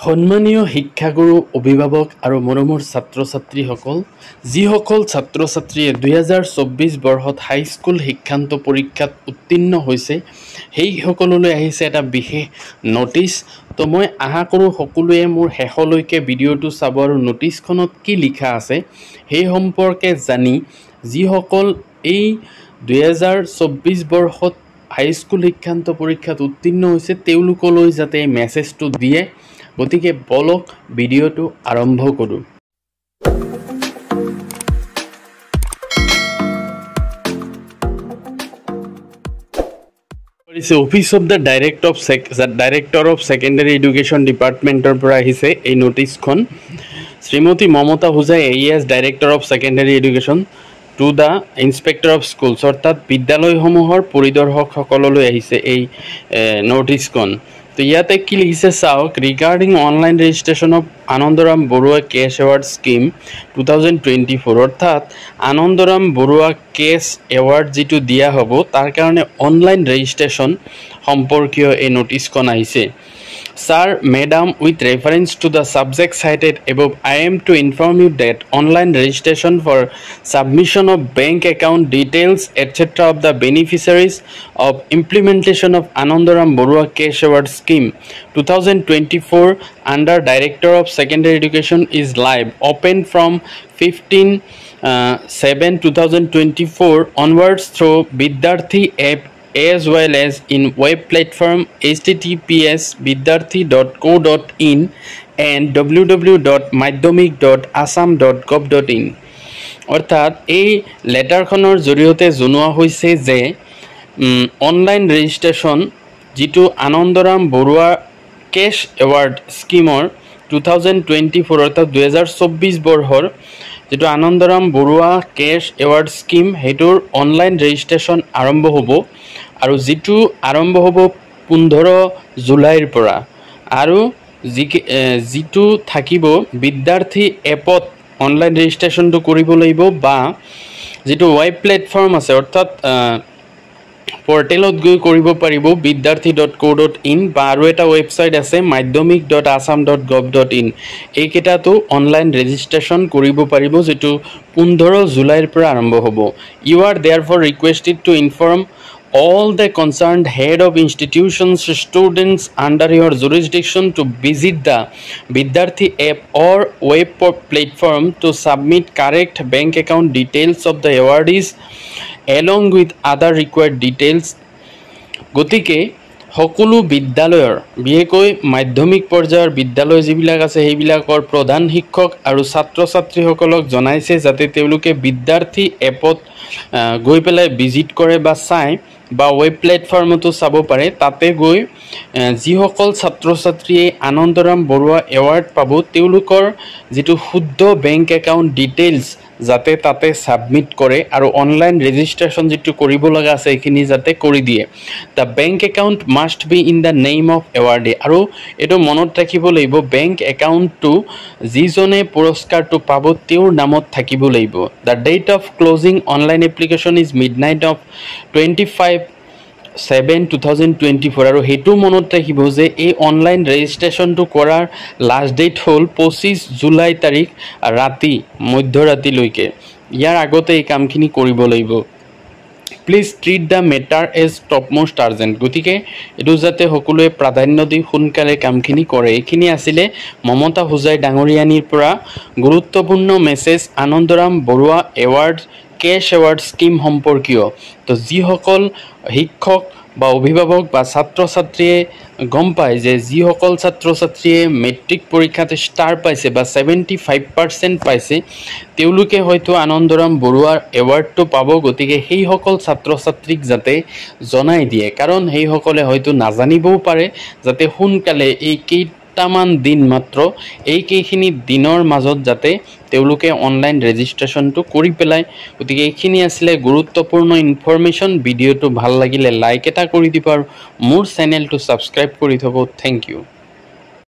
সন্মানীয় শিক্ষাগুৰু অভিভাৱক আৰু মৰমৰ ছাত্ৰ ছাত্ৰীসকল যিসকল ছাত্ৰ ছাত্ৰীয়ে 2024 বৰ্ষত হাইস্কুল শিক্ষান্ত পৰীক্ষাত উত্তীৰ্ণ হৈছে সেই সকললৈ আহিছে এটা বিশেষ নোটিছ তো মই আশা কৰোঁ সকলোৱে মোৰ শেষলৈকে ভিডিঅ'টো চাব আৰু নোটিছখনত কি লিখা আছে সেই সম্পৰ্কে জানি যিসকল এই 2024 বৰ্ষত হাইস্কুল শিক্ষান্ত পৰীক্ষাত উত্তীৰ্ণ হৈছে তেওঁলোকলৈ যাতে এই মেছেজটো দিয়ে গতিকে বলক ভিডিঅ'টো আৰম্ভ কৰোঁ office of the director of secondary education ডিপাৰ্টমেণ্টৰ পৰা আহিছে এই নোটিছখন শ্ৰীমতী মমতা হুজাই AES director of secondary education to the inspector of schools অৰ্থাৎ বিদ্যালয়সমূহৰ পৰিদৰ্শকসকললৈ আহিছে এই নোটিছখন তো ইয়াতে কি লিখিছে চাওক regarding online registration of Anandaram Barua cash award scheme 2024 অৰ্থাৎ আনন্দৰাম বৰুৱা কেছ এৱাৰ্ড যিটো দিয়া হ'ব তাৰ কাৰণে অনলাইন ৰেজিষ্ট্ৰেশ্যন সম্পৰ্কীয় এই নোটিছখন আহিছে Sir, Madam, with reference to the subject cited above, I am to inform you that online registration for submission of bank account details, etc. of the beneficiaries of implementation of Anandaram Borua Cash Award Scheme 2024 under Director of Secondary Education is live, open from 15/7/2024 onwards through Vidyarthi app as well as in web platform https://vidyarthi.co.in and www.madhyamik.assam.gov.in অৰ্থাৎ এই লেটাৰখনৰ জৰিয়তে জনোৱা হৈছে যে online registration যিটো Anandaram Barua cash award স্কিমৰ 2024 অৰ্থাৎ 2024 বৰ্ষৰ যেটো Anandaram Barua cash award scheme হেটোৰ অনলাইন ৰেজিষ্ট্ৰেশ্যন আৰম্ভ হ'ব আৰু যেটো আৰম্ভ হ'ব 15 জুলাইৰ পৰা আৰু যেটো থাকিব বিদ্যাৰ্থী এপত অনলাইন ৰেজিষ্ট্ৰেশ্যনটো কৰিব লাগিব বা যেটো ৱেব প্লেটফৰ্ম আছে অৰ্থাৎ পৰ্টেলত গৈ কৰিব পাৰিব vidyarthi.co.in বা আৰু এটা ৱেবসাইট আছে madhyamik.assam.gov.in এইকেইটাতো অনলাইন ৰেজিষ্ট্ৰেশ্যন কৰিব পাৰিব যেটো 15 জুলাইৰ পৰা আৰম্ভ হ'ব you are therefore requested to inform all the concerned head of institutions students under your jurisdiction to visit the Vidyarthi app or web platform to submit correct bank account details of the awardees along with other required details গতিকে সকলো বিদ্যালয়ৰ বিশেষকৈ মাধ্যমিক পৰ্যায়ৰ বিদ্যালয় যিবিলাক আছে সেইবিলাকৰ প্ৰধান শিক্ষক আৰু ছাত্ৰ ছাত্ৰীসকলক জনাইছে যাতে তেওঁলোকে বিদ্যাৰ্থী এপত গৈ পেলাই ভিজিট কৰে বা চাই বা ৱেব প্লেটফৰ্মতো চাব পাৰে তাতে গৈ যিসকল ছাত্ৰ ছাত্ৰীয়ে আনন্দৰাম বৰুৱা এৱাৰ্ড পাব তেওঁলোকৰ যেটো শুদ্ধ বেংক একাউণ্ট ডিটেইলছ যাতে তাতে সাবমিট কৰে আৰু অনলাইন ৰেজিষ্ট্ৰেশ্যন যেটো কৰিব লগা আছে এখিনি যাতে কৰি দিয়ে the bank account must be in the name of awardee আৰু এটো মনত ৰাখিব লাগিব বেংক একাউণ্টটো যিজনে পুৰস্কাৰটো পাব তেওঁৰ নামত থাকিব লাগিব the date of closing online application is midnight of 25/7/2024 আৰু হেতু মনত ৰাখিব যে এই অনলাইন ৰেজিষ্ট্ৰেশ্যনটো কৰাৰ লাষ্ট ডেট হ'ল 25 জুলাই তাৰিখ ৰাতি মধ্যৰাতিলৈকে ইয়াৰ আগতে এই কামখিনি কৰিব লাগিব please treat the matter as topmost urgent গতিকে এটো যাতে সকলোৱে প্ৰাধান্য দি সোনকালে কামখিনি কৰে এইখিনি আছিলে মমতা হুজাই ডাঙৰীয়ানীৰ পৰা গুৰুত্বপূৰ্ণ message Anandaram Barua award cash award scheme সম্পৰ্কীয় তো যিসকল শিক্ষক বা অভিভাৱক বা ছাত্ৰ ছাত্ৰীয়ে গম পায় যে যিসকল ছাত্ৰ ছাত্ৰীয়ে মেট্ৰিক পৰীক্ষাত ষ্টাৰ পাইছে বা 75% পাইছে তেওঁলোকে হয়তো আনন্দৰাম বৰুৱাৰ এৱাৰ্ডটো পাব গতিকে সেই সকল ছাত্ৰ ছাত্ৰীক যাতে জনাই দিয়ে কাৰণ সেই সকলে হয়তো নাজানিবও পাৰে যাতে সোনকালে এই কেইটামান দিন মাত্ৰ এই কেইখিনি দিনৰ মাজত যাতে তেওঁলোকে অনলাইন ৰেজিষ্ট্ৰেশ্যনটো কৰি পেলাই গতিকে এইখিনি আছিল গুৰুত্বপূৰ্ণ ইনফৰমেশ্যন ভিডিঅ'টো ভাল লাগিলে লাইক এটা কৰি দিব আৰু মোৰ চেনেলটো সাবস্ক্ৰাইব কৰি থব থ্যাংক ইউ